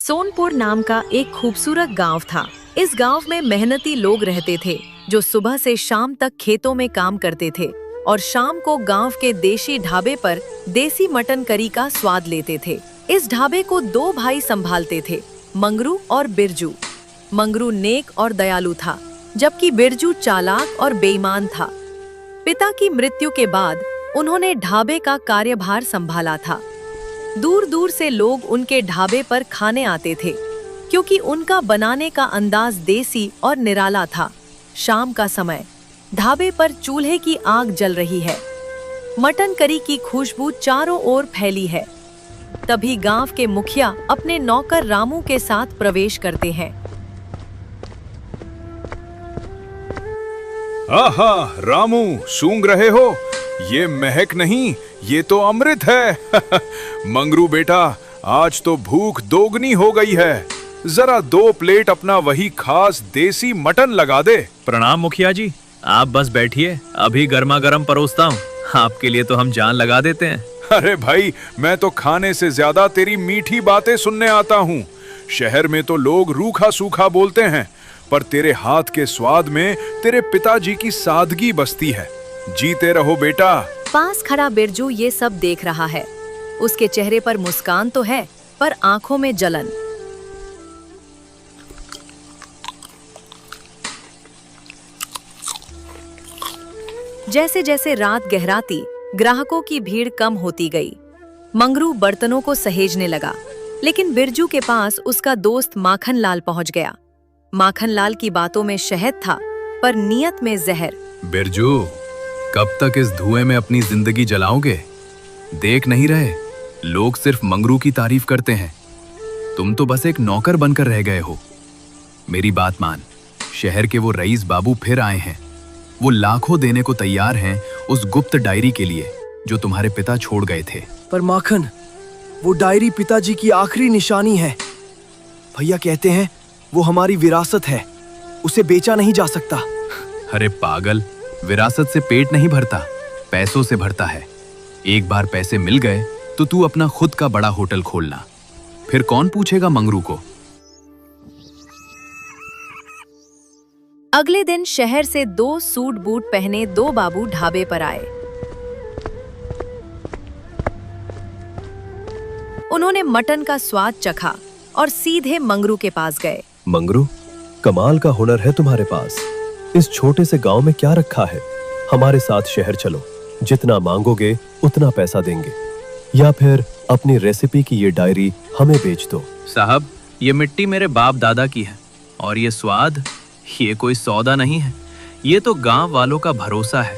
सोनपुर नाम का एक खूबसूरत गांव था। इस गांव में मेहनती लोग रहते थे जो सुबह से शाम तक खेतों में काम करते थे और शाम को गांव के देशी ढाबे पर देसी मटन करी का स्वाद लेते थे। इस ढाबे को दो भाई संभालते थे, मंगरू और बिरजू। मंगरू नेक और दयालु था, जबकि बिरजू चालाक और बेईमान था। पिता की मृत्यु के बाद उन्होंने ढाबे का कार्यभार संभाला था। दूर दूर से लोग उनके ढाबे पर खाने आते थे, क्योंकि उनका बनाने का अंदाज देसी और निराला था। शाम का समय, ढाबे पर चूल्हे की आग जल रही है। मटन करी की खुशबू चारों ओर फैली है। तभी गांव के मुखिया अपने नौकर रामू के साथ प्रवेश करते हैं। आहा, रामू, सूंघ रहे हो? ये महक नहीं, ये तो अमृत है। मंगरू बेटा, आज तो भूख दोगुनी हो गई है। जरा 2 प्लेट अपना वही खास देसी मटन लगा दे। प्रणाम मुखिया जी, आप बस बैठिए, अभी गर्मा गर्म परोसता हूँ। आपके लिए तो हम जान लगा देते हैं। अरे भाई, मैं तो खाने से ज्यादा तेरी मीठी बातें सुनने आता हूँ। शहर में तो लोग रूखा सूखा बोलते हैं, पर तेरे हाथ के स्वाद में तेरे पिताजी की सादगी बसती है। जीते रहो बेटा। पास खड़ा बिरजू ये सब देख रहा है। उसके चेहरे पर मुस्कान तो है, पर आंखों में जलन। जैसे जैसे रात गहराती, ग्राहकों की भीड़ कम होती गई। मंगरू बर्तनों को सहेजने लगा, लेकिन बिरजू के पास उसका दोस्त माखन लाल पहुंच गया। माखन लाल की बातों में शहद था, पर नियत में जहर। बिरजू, कब तक इस धुएं में अपनी जिंदगी जलाओगे? देख नहीं रहे, लोग सिर्फ मंगरू की तारीफ करते हैं। तुम तो बस एक नौकर बनकर रह गए हो। मेरी बात मान, शहर के वो रईस बाबू फिर आए हैं। वो लाखों देने को तैयार हैं उस गुप्त डायरी के लिए जो तुम्हारे पिता छोड़ गए थे। पर माखन, वो डायरी पिताजी की आखिरी निशानी है। भैया कहते हैं वो हमारी विरासत है, उसे बेचा नहीं जा सकता। अरे पागल, विरासत से पेट नहीं भरता, पैसों से भरता है। एक बार पैसे मिल गए तो तू अपना खुद का बड़ा होटल खोलना, फिर कौन पूछेगा मंगरू को। अगले दिन शहर से 2 सूट बूट पहने 2 बाबू ढाबे पर आए। उन्होंने मटन का स्वाद चखा और सीधे मंगरू के पास गए। मंगरू, कमाल का हुनर है तुम्हारे पास। इस छोटे से गांव में क्या रखा है? हमारे साथ शहर चलो, जितना मांगोगे उतना पैसा देंगे, या फिर अपनी रेसिपी की ये डायरी हमें बेच दो। साहब, ये मिट्टी मेरे बाप दादा की है, और ये स्वाद, ये कोई सौदा नहीं है। ये तो गांव वालों का भरोसा है।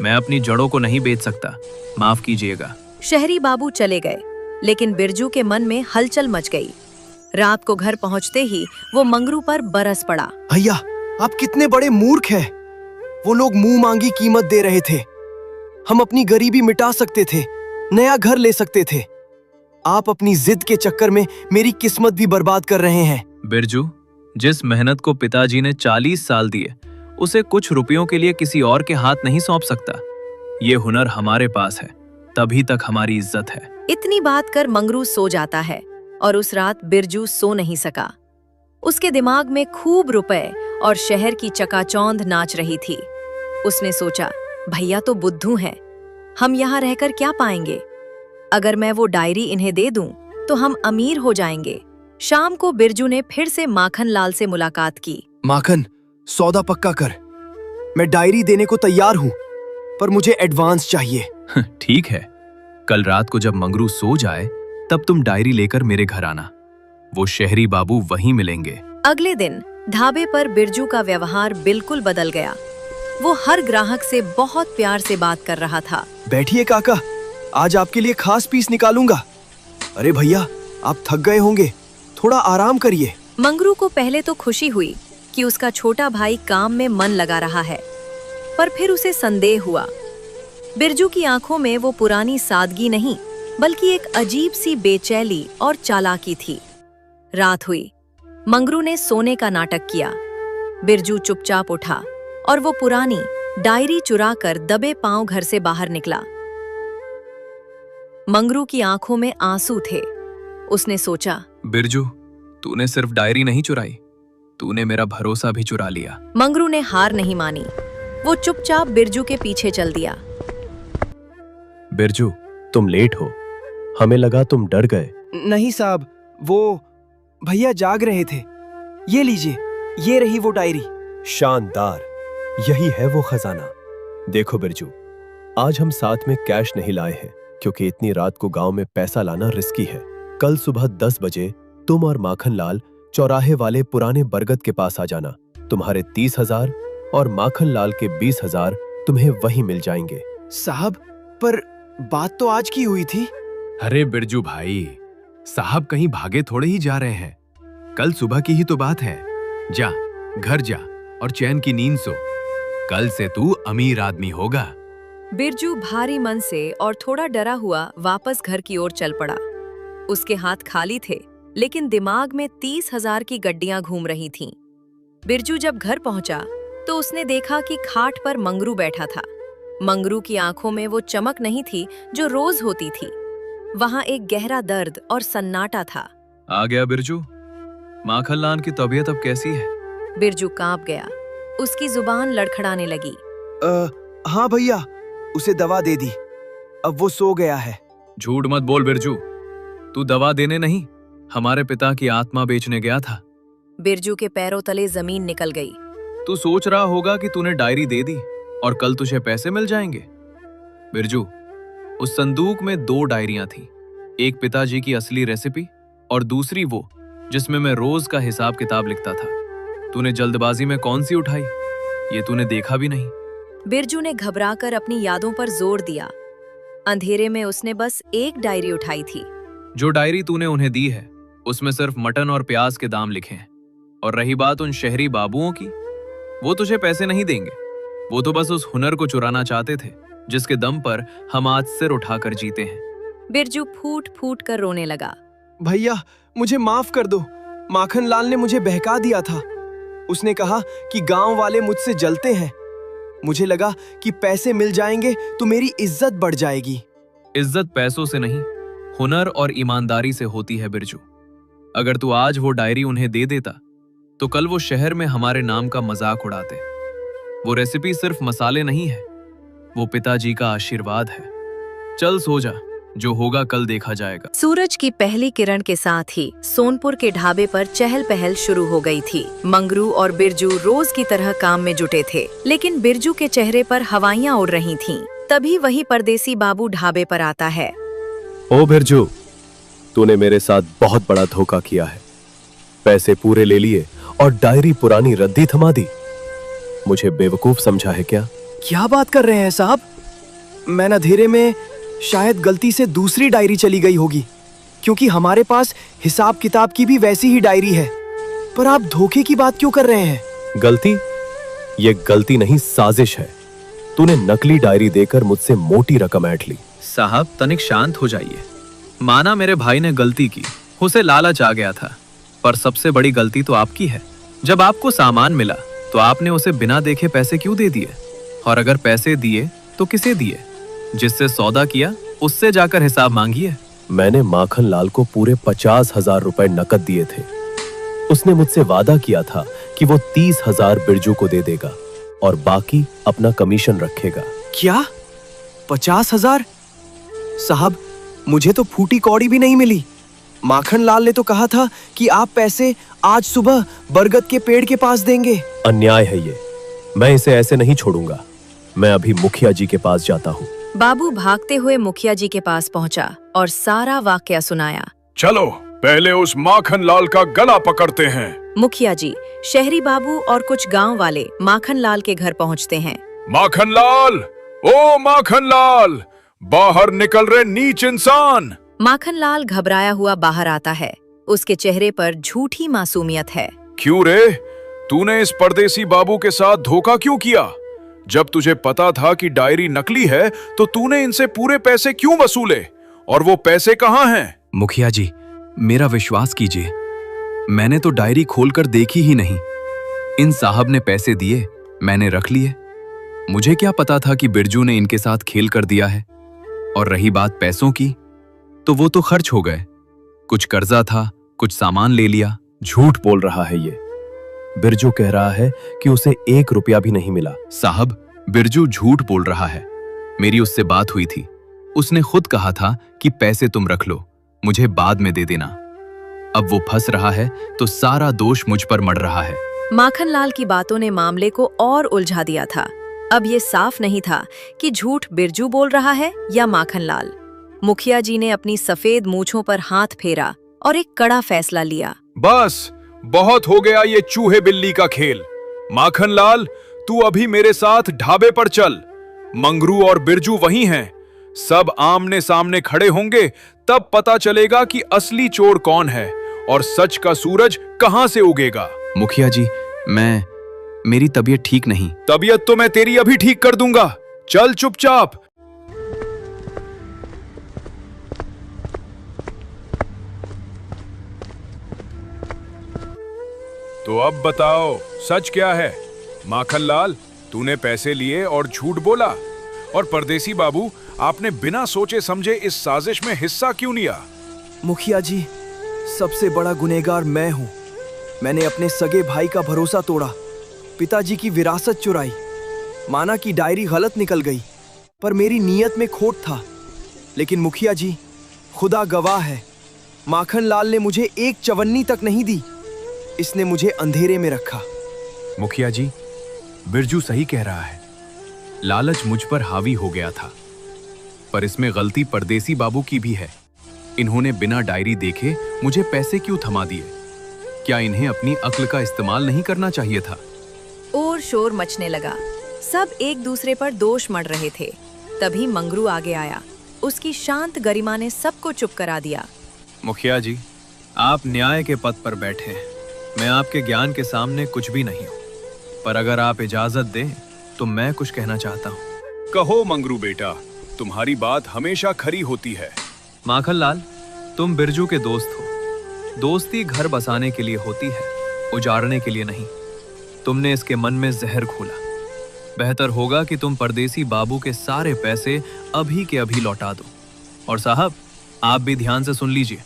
मैं अपनी जड़ों को नहीं बेच सकता, माफ कीजिएगा। शहरी बाबू चले गए, लेकिन बिरजू के मन में हलचल मच गई। रात को घर पहुंचते ही वो मंगरू पर बरस पड़ा। भैया, आप कितने बड़े मूर्ख हैं। वो लोग मुंह मांगी कीमत दे रहे थे। हम अपनी गरीबी मिटा सकते थे, नया घर ले सकते थे। आप अपनी जिद के चक्कर में मेरी किस्मत भी बर्बाद कर रहे हैं। बिरजू, जिस मेहनत को पिताजी ने 40 साल दिए, उसे कुछ रुपयों के लिए किसी और के हाथ नहीं सौंप सकता। ये हुनर हमारे पास है, तभी तक हमारी इज्जत है। इतनी बात कर मंगरू सो जाता है, और उस रात बिरजू सो नहीं सका। उसके दिमाग में खूब रुपए और शहर की चकाचौंध नाच रही थी। उसने सोचा, भैया तो बुद्धू हैं, हम यहाँ रहकर क्या पाएंगे? अगर मैं वो डायरी इन्हें दे दूं, तो हम अमीर हो जाएंगे। शाम को बिरजू ने फिर से माखन लाल से मुलाकात की। माखन, सौदा पक्का कर। मैं डायरी देने को तैयार हूँ, पर मुझे एडवांस चाहिए। ठीक है, कल रात को जब मंगरू सो जाए तब तुम डायरी लेकर मेरे घर आना। वो शहरी बाबू वहीं मिलेंगे। अगले दिन ढाबे पर बिरजू का व्यवहार बिल्कुल बदल गया। वो हर ग्राहक से बहुत प्यार से बात कर रहा था। बैठिए काका, आज आपके लिए खास पीस निकालूंगा। अरे भैया, आप थक गए होंगे, थोड़ा आराम करिए। मंगरू को पहले तो खुशी हुई कि उसका छोटा भाई काम में मन लगा रहा है, पर फिर उसे संदेह हुआ। बिरजू की आंखों में वो पुरानी सादगी नहीं, बल्कि एक अजीब सी बेचैनी और चालाकी थी। रात हुई, मंगरू ने सोने का नाटक किया। बिरजू चुपचाप उठा और वो पुरानी डायरी चुराकर दबे पांव घर से बाहर निकला। मंगरू की आंखों में आंसू थे। उसने सोचा, बिरजू, तूने सिर्फ डायरी नहीं चुराई, तूने मेरा भरोसा भी चुरा लिया। मंगरू ने हार नहीं मानी। वो चुपचाप बिरजू के पीछे चल दिया। बिरजू, तुम लेट हो। हमें लगा तुम डर गए। नहीं साहब, वो भैया जाग रहे थे। ये लीजिए, ये रही वो डायरी। शानदार, यही है वो खजाना। देखो बिरजू, आज हम साथ में कैश नहीं लाए हैं क्योंकि इतनी रात को गांव में पैसा लाना रिस्की है। कल सुबह 10 बजे तुम और माखनलाल चौराहे वाले पुराने बरगद के पास आ जाना। तुम्हारे 30,000 और माखनलाल के 20,000 तुम्हें वहीं मिल जाएंगे। साहब, पर बात तो आज की हुई थी। अरे बिरजू भाई, साहब कहीं भागे थोड़े ही जा रहे हैं। कल सुबह की ही तो बात है। जा, घर जा और चैन की नींद सो। कल से तू अमीर आदमी होगा। बिरजू भारी मन से और थोड़ा डरा हुआ वापस घर की ओर चल पड़ा। उसके हाथ खाली थे, लेकिन दिमाग में 30,000 की गड्डियां घूम रही थीं। बिरजू जब घर पहुंचा तो उसने देखा कि खाट पर मंगरू बैठा था। मंगरू की आंखों में वो चमक नहीं थी जो रोज होती थी। वहां एक गहरा दर्द और सन्नाटा था। आ गया बिरजू। माखनलाल की तबीयत अब कैसी है? बिरजू कांप गया। उसकी जुबान लड़खड़ाने लगी। हाँ भैया, उसे दवा दे दी। अब वो सो गया है। झूठ मत बोल बिरजू, तू दवा देने नहीं, हमारे पिता की आत्मा बेचने गया था। बिरजू के पैरों तले जमीन निकल गई। तू सोच रहा होगा कि तूने डायरी दे दी और कल तुझे पैसे मिल जाएंगे। बिरजू, उस संदूक में 2 डायरियां थी। एक पिताजी की असली रेसिपी और दूसरी वो जिसमें मैं रोज का हिसाब किताब लिखता था। तूने जल्दबाजी में कौन सी उठाई, ये तूने देखा भी नहीं। बिरजू ने घबराकर अपनी यादों पर जोर दिया। अंधेरे में उसने बस एक डायरी उठाई थी। जो डायरी तूने उन्हें दी है उसमें सिर्फ मटन और प्याज के दाम लिखे हैं। और रही बात उन शहरी बाबुओं की, वो तुझे पैसे नहीं देंगे। वो तो बस उस हुनर को चुराना चाहते थे जिसके दम पर हम आज सिर उठाकर जीते हैं। बिरजू फूट फूट कर रोने लगा। भैया, मुझे माफ कर दो। माखनलाल ने मुझे बहका दिया था। उसने कहा कि गांव वाले मुझसे जलते हैं। मुझे लगा कि पैसे मिल जाएंगे तो मेरी इज्जत बढ़ जाएगी। इज्जत पैसों से नहीं, हुनर और ईमानदारी से होती है बिरजू। अगर तू आज वो डायरी उन्हें दे देता तो कल वो शहर में हमारे नाम का मजाक उड़ाते। वो रेसिपी सिर्फ मसाले नहीं है, वो पिताजी का आशीर्वाद है। चल सो जा, जो होगा कल देखा जाएगा। सूरज की पहली किरण के साथ ही सोनपुर के ढाबे पर चहल पहल शुरू हो गई थी। मंगरू और बिरजू रोज की तरह काम में जुटे थे, लेकिन बिरजू के चेहरे पर हवाइयां उड़ रही थीं। तभी वही परदेसी बाबू ढाबे पर आता है। ओ बिरजू, तूने मेरे साथ बहुत बड़ा धोखा किया है। पैसे पूरे ले लिए और डायरी पुरानी रद्दी थमा दी। मुझे बेवकूफ समझा है क्या? क्या बात कर रहे हैं साहब? मैं अंधेरे में शायद गलती से दूसरी डायरी चली गई होगी, क्योंकि हमारे पास हिसाब किताब की भी वैसी ही डायरी है। पर आप धोखे की बात क्यों कर रहे हैं? गलती? ये गलती नहीं, साजिश है। तूने नकली डायरी देकर मुझसे मोटी रकम ऐंठ ली। साहब, तनिक शांत हो जाइए। माना मेरे भाई ने गलती की, उसे लालच आ गया था, पर सबसे बड़ी गलती तो आपकी है। जब आपको सामान मिला तो आपने उसे बिना देखे पैसे क्यों दे दिए? और अगर पैसे दिए तो किसे दिए? जिससे सौदा किया उससे जाकर हिसाब मांगिए। मैंने माखनलाल को पूरे 50,000 रुपए नकद दिए थे। उसने मुझसे वादा किया था कि वो 30,000 बिरजू को दे देगा और बाकी अपना कमीशन रखेगा। क्या? 50,000? साहब, मुझे तो फूटी कौड़ी भी नहीं मिली। माखनलाल ने तो कहा था कि आप पैसे आज सुबह बरगद के पेड़ के पास देंगे। अन्याय है ये। मैं इसे ऐसे नहीं छोड़ूंगा। मैं अभी मुखिया जी के पास जाता हूँ। बाबू भागते हुए मुखिया जी के पास पहुंचा और सारा वाकया सुनाया। चलो पहले उस माखनलाल का गला पकड़ते हैं। मुखिया जी, शहरी बाबू और कुछ गांव वाले माखनलाल के घर पहुंचते हैं। माखनलाल, ओ माखनलाल, बाहर निकल रहे नीच इंसान। माखनलाल घबराया हुआ बाहर आता है। उसके चेहरे पर झूठी मासूमियत है। क्यों रे, तूने इस परदेसी बाबू के साथ धोखा क्यों किया? जब तुझे पता था कि डायरी नकली है तो तूने इनसे पूरे पैसे क्यों वसूले? और वो पैसे कहाँ हैं? मुखिया जी, मेरा विश्वास कीजिए, मैंने तो डायरी खोलकर देखी ही नहीं। इन साहब ने पैसे दिए, मैंने रख लिए। मुझे क्या पता था कि बिरजू ने इनके साथ खेल कर दिया है। और रही बात पैसों की, तो वो तो खर्च हो गए। कुछ कर्जा था, कुछ सामान ले लिया, झूठ बोल रहा है ये। बिरजू कह रहा है कि उसे 1 रुपया भी नहीं मिला। साहब, बिरजू झूठ बोल रहा है। मेरी उससे बात हुई थी। उसने खुद कहा था कि पैसे तुम रख लो, मुझे बाद में दे देना। अब वो फंस रहा है तो सारा दोष मुझ पर मढ़ रहा है। माखनलाल की बातों ने मामले को और उलझा दिया था। अब ये साफ नहीं था कि झूठ बिरजू बोल रहा है या माखनलाल। मुखिया जी ने अपनी सफेद मूंछों पर हाथ फेरा और एक कड़ा फैसला लिया। बस बहुत हो गया ये चूहे बिल्ली का खेल। माखनलाल, तू अभी मेरे साथ ढाबे पर चल। मंगरू और बिरजू वहीं हैं। सब आमने सामने खड़े होंगे, तब पता चलेगा कि असली चोर कौन है और सच का सूरज कहां से उगेगा। मुखिया जी, मेरी तबीयत ठीक नहीं। तबीयत तो मैं तेरी अभी ठीक कर दूंगा। चल चुपचाप। तो अब बताओ, सच क्या है? माखनलाल, तूने पैसे लिए और झूठ बोला, और परदेसी बाबू, आपने बिना सोचे समझे इस साजिश में हिस्सा क्यों लिया? मुखिया जी, सबसे बड़ा गुनहगार मैं हूँ। मैंने अपने सगे भाई का भरोसा तोड़ा, पिताजी की विरासत चुराई। माना कि डायरी गलत निकल गई, पर मेरी नीयत में खोट था। लेकिन मुखिया जी, खुदा गवाह है, माखनलाल ने मुझे 1 चवन्नी तक नहीं दी। इसने मुझे अंधेरे में रखा। मुखिया जी, बिरजू सही कह रहा है। लालच मुझ पर हावी हो गया था, पर इसमें गलती परदेसी बाबू की भी है। इन्होंने बिना डायरी देखे मुझे पैसे क्यों थमा दिए? क्या इन्हें अपनी अक्ल का इस्तेमाल नहीं करना चाहिए था? और शोर मचने लगा। सब एक दूसरे पर दोष मढ़ रहे थे। तभी मंगरू आगे आया। उसकी शांत गरिमा ने सबको चुप करा दिया। मुखिया जी, आप न्याय के पद पर बैठे हैं। मैं आपके ज्ञान के सामने कुछ भी नहीं हूँ, पर अगर आप इजाजत दें तो मैं कुछ कहना चाहता हूँ। कहो मंगरू बेटा, तुम्हारी बात हमेशा खरी होती है। माखनलाल, तुम बिरजू के दोस्त हो। दोस्ती घर बसाने के लिए होती है, उजाड़ने के लिए नहीं। तुमने इसके मन में जहर घोला। बेहतर होगा कि तुम परदेसी बाबू के सारे पैसे अभी के अभी लौटा दो। और साहब, आप भी ध्यान से सुन लीजिए।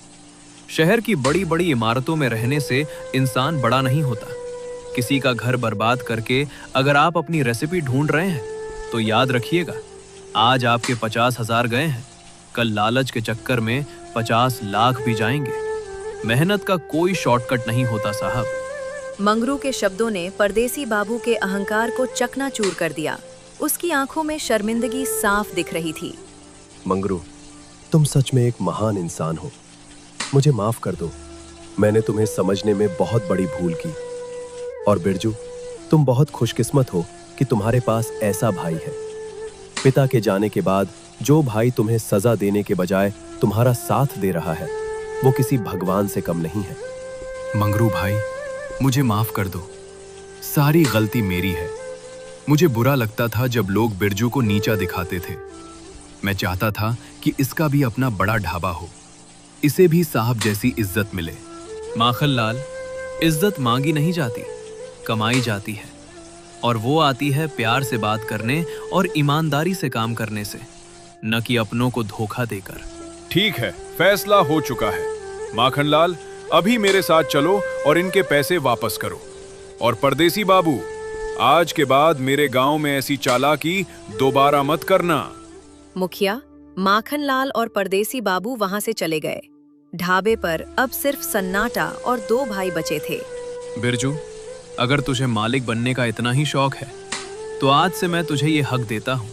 शहर की बड़ी बड़ी इमारतों में रहने से इंसान बड़ा नहीं होता। किसी का घर बर्बाद करके अगर आप अपनी रेसिपी ढूंढ रहे हैं तो याद रखिएगा, आज आपके 50,000 गए हैं, कल लालच के चक्कर में 50 लाख भी जाएंगे। मेहनत का कोई शॉर्टकट नहीं होता साहब। मंगरू के शब्दों ने परदेसी बाबू के अहंकार को चकनाचूर कर दिया। उसकी आंखों में शर्मिंदगी साफ दिख रही थी। मंगरू, तुम सच में एक महान इंसान हो। मुझे माफ कर दो, मैंने तुम्हें समझने में बहुत बड़ी भूल की। और बिरजू, तुम बहुत खुशकिस्मत हो कि तुम्हारे पास ऐसा भाई है। पिता के जाने के बाद जो भाई तुम्हें सजा देने के बजाय तुम्हारा साथ दे रहा है, वो किसी भगवान से कम नहीं है। मंगरू भाई, मुझे माफ कर दो। सारी गलती मेरी है। मुझे बुरा लगता था जब लोग बिरजू को नीचा दिखाते थे। मैं चाहता था कि इसका भी अपना बड़ा ढाबा हो, इसे भी साहब जैसी इज्जत मिले। माखनलाल, इज्जत मांगी नहीं जाती, कमाई जाती है। और वो आती है प्यार से बात करने और ईमानदारी से काम करने से, न कि अपनों को धोखा देकर। ठीक है, फैसला हो चुका है। माखनलाल, अभी मेरे साथ चलो और इनके पैसे वापस करो। और परदेसी बाबू, आज के बाद मेरे गांव में ऐसी चालाकी दोबारा मत करना। मुखिया, माखनलाल और परदेसी बाबू वहां से चले गए। ढाबे पर अब सिर्फ सन्नाटा और 2 भाई बचे थे। बिरजू, अगर तुझे मालिक बनने का इतना ही शौक है तो आज से मैं तुझे ये हक देता हूँ।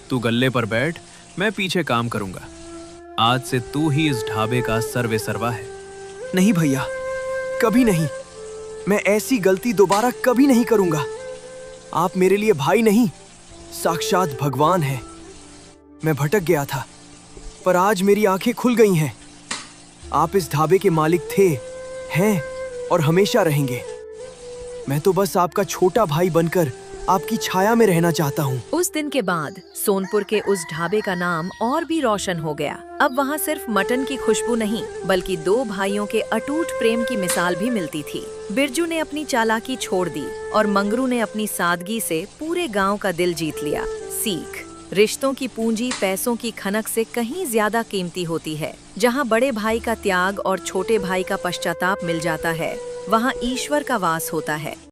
तू गल्ले पर बैठ, मैं पीछे काम करूंगा। आज से तू ही इस ढाबे का सर्वे सर्वा है। नहीं भैया, कभी नहीं। मैं ऐसी गलती दोबारा कभी नहीं करूंगा। आप मेरे लिए भाई नहीं, साक्षात भगवान हैं। मैं भटक गया था, पर आज मेरी आंखें खुल गई हैं। आप इस ढाबे के मालिक थे, हैं और हमेशा रहेंगे। मैं तो बस आपका छोटा भाई बनकर आपकी छाया में रहना चाहता हूँ। उस दिन के बाद सोनपुर के उस ढाबे का नाम और भी रोशन हो गया। अब वहाँ सिर्फ मटन की खुशबू नहीं, बल्कि 2 भाइयों के अटूट प्रेम की मिसाल भी मिलती थी। बिरजू ने अपनी चालाकी छोड़ दी और मंगरू ने अपनी सादगी से पूरे गांव का दिल जीत लिया। सीख, रिश्तों की पूंजी पैसों की खनक से कहीं ज्यादा कीमती होती है। जहाँ बड़े भाई का त्याग और छोटे भाई का पश्चाताप मिल जाता है, वहाँ ईश्वर का वास होता है।